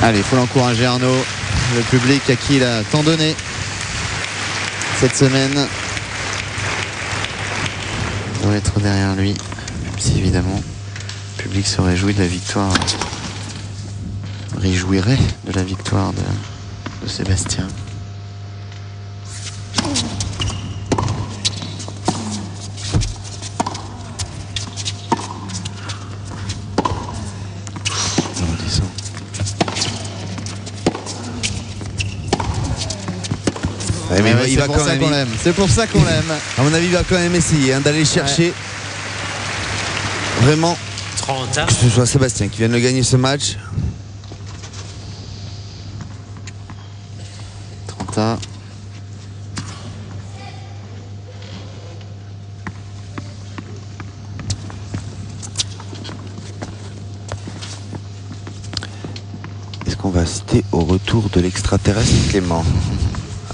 Allez, il faut l'encourager, Arnaud, le public à qui il a tant donné cette semaine. On doit être derrière lui, même si évidemment le public se réjouit de la victoire, réjouirait de la victoire de Sébastien. Il va quand même. C'est pour ça qu'on l'aime. À mon avis, il va quand même essayer d'aller chercher vraiment 30. que ce soit Sébastien qui vienne de gagner ce match. 30. Est-ce qu'on va assister au retour de l'extraterrestre Clément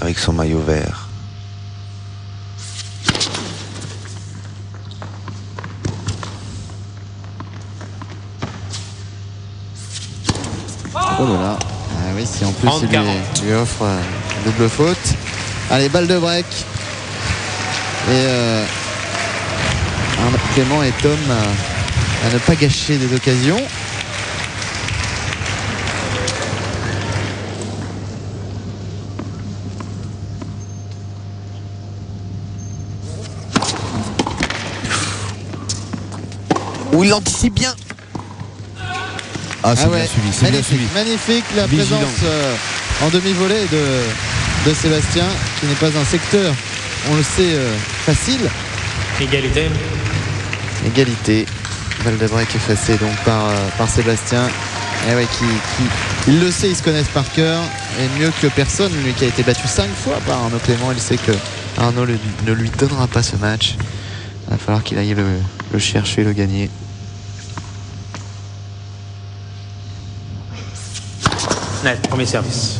avec son maillot vert? Oh là là. Ah oui, si en plus il lui offre double faute. Allez, balle de break. Et Clément et Tom à ne pas gâcher des occasions. Où il anticipe bien. Ah, c'est bien suivi, c'est bien suivi. Magnifique la Vigilant. présence en demi-volée de Sébastien, qui n'est pas un secteur, on le sait, facile. Égalité. Égalité. Balle de break effacée donc par Sébastien. Et ouais, il le sait, ils se connaissent par cœur. Et mieux que personne, lui qui a été battu 5 fois par Arnaud Clément, il sait que Arnaud ne lui donnera pas ce match. Il va falloir qu'il aille le chercher, le gagner. Net, premier service.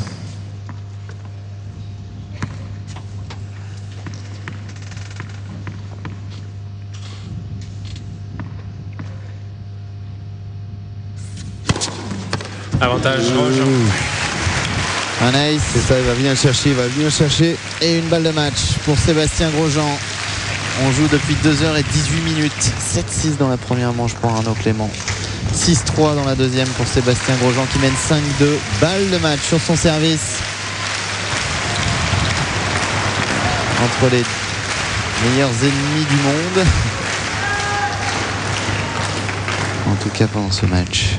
Avantage Grosjean. Un ace. C'est ça, il va venir le chercher, il va venir le chercher. Et une balle de match pour Sébastien Grosjean. On joue depuis 2h18 minutes. 7-6 dans la première manche pour Arnaud Clément. 6-3 dans la deuxième pour Sébastien Grosjean qui mène 5-2. Balle de match sur son service. Entre les meilleurs ennemis du monde. En tout cas pendant ce match.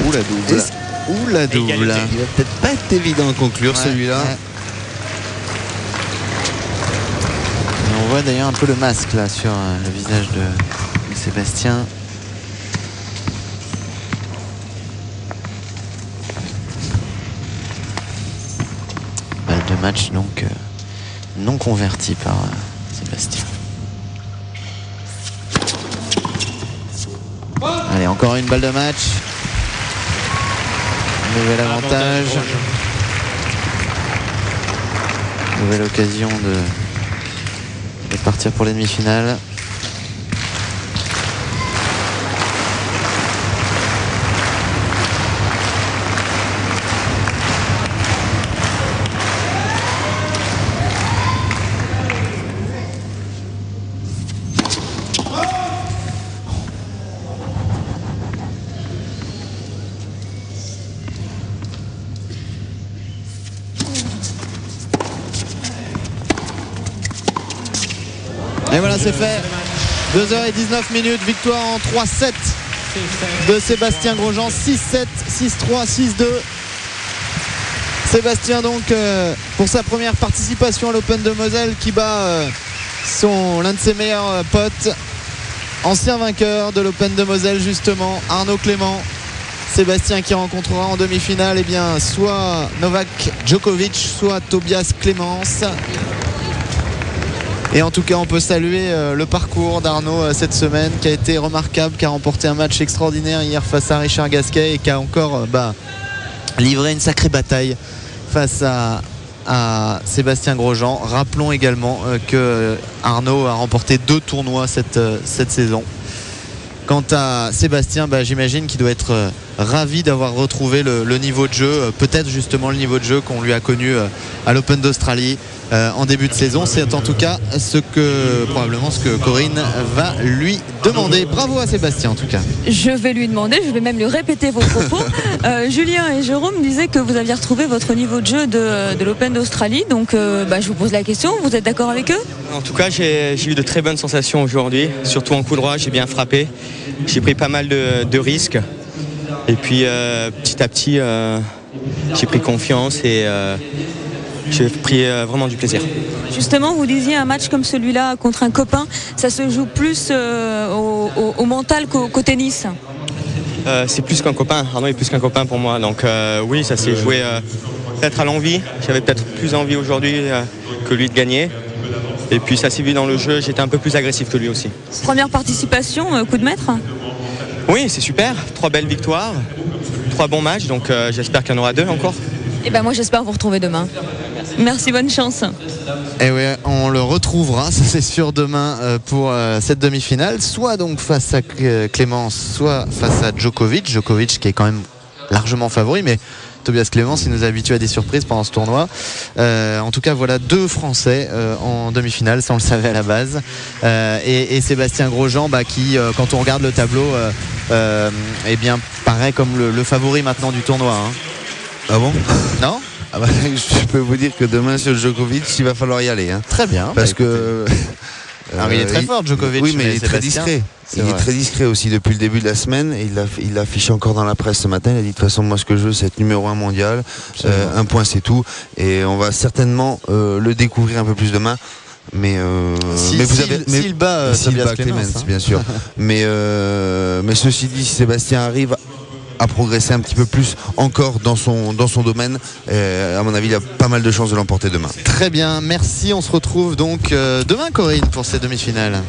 Ouh la double. Ouh la double. Égalité. Il va peut-être pas être évident à conclure Ouais, celui-là. ouais. Et on voit d'ailleurs un peu le masque là sur le visage de Sébastien. Balle de match donc non convertie par Sébastien. Allez, encore une balle de match. Nouvel avantage. Nouvelle occasion de partir pour les demi-finales. Et voilà, c'est fait. 2h19 minutes, victoire en 3-7 de Sébastien Grosjean. 6-7, 6-3, 6-2. Sébastien donc pour sa première participation à l'Open de Moselle qui bat l'un de ses meilleurs potes, ancien vainqueur de l'Open de Moselle justement, Arnaud Clément. Sébastien qui rencontrera en demi-finale soit Novak Djokovic, soit Tobias Clemens. Et en tout cas, on peut saluer le parcours d'Arnaud cette semaine qui a été remarquable, qui a remporté un match extraordinaire hier face à Richard Gasquet et qui a encore livré une sacrée bataille face à à Sébastien Grosjean. Rappelons également que Arnaud a remporté 2 tournois cette saison. Quant à Sébastien, j'imagine qu'il doit être ravi d'avoir retrouvé le niveau de jeu, peut-être justement le niveau de jeu qu'on lui a connu à l'Open d'Australie en début de saison. C'est en tout cas probablement ce que Corinne va lui demander. Bravo à Sébastien en tout cas. Je vais lui demander, je vais même lui répéter vos propos. Julien et Jérôme disaient que vous aviez retrouvé votre niveau de jeu de l'Open d'Australie. Donc je vous pose la question, vous êtes d'accord avec eux? En tout cas, j'ai eu de très bonnes sensations aujourd'hui, surtout en coup droit, j'ai bien frappé. J'ai pris pas mal de risques. Et puis petit à petit, j'ai pris confiance et j'ai pris vraiment du plaisir. Justement, vous disiez un match comme celui-là contre un copain, ça se joue plus au mental qu'au tennis. C'est plus qu'un copain, Arnaud est plus qu'un copain pour moi. Donc oui, ça s'est joué peut-être à l'envie. J'avais peut-être plus envie aujourd'hui que lui de gagner. Et puis ça s'est vu dans le jeu, j'étais un peu plus agressif que lui aussi. Première participation, coup de maître? Oui, c'est super, 3 belles victoires, 3 bons matchs, donc j'espère qu'il y en aura 2 encore. Et moi j'espère vous retrouver demain. Merci, bonne chance. Et oui, on le retrouvera, ça c'est sûr, demain pour cette demi-finale, soit donc face à Clémence, soit face à Djokovic. Djokovic qui est quand même largement favori, mais Tobias Clémence, il nous a habitués à des surprises pendant ce tournoi. En tout cas, voilà 2 Français en demi-finale, ça on le savait à la base. Et Sébastien Grosjean, qui, quand on regarde le tableau, paraît comme le favori maintenant du tournoi. Hein. Ah bon? Non? Je peux vous dire que demain sur Djokovic, il va falloir y aller. Hein. Très bien. Parce que. Il est très fort, Djokovic. Oui, mais il est très discret. Il est très discret aussi depuis le début de la semaine. Et il l'a affiché encore dans la presse ce matin. Il a dit de toute façon, moi, ce que je veux, c'est être numéro 1 mondial. Un point, c'est tout. Et on va certainement le découvrir un peu plus demain. Mais s'il bat Clémence, bien sûr. mais ceci dit, si Sébastien arrive à progresser un petit peu plus encore dans son domaine, à mon avis il a pas mal de chances de l'emporter demain. Très bien, merci, on se retrouve donc demain Corinne pour ces demi-finales.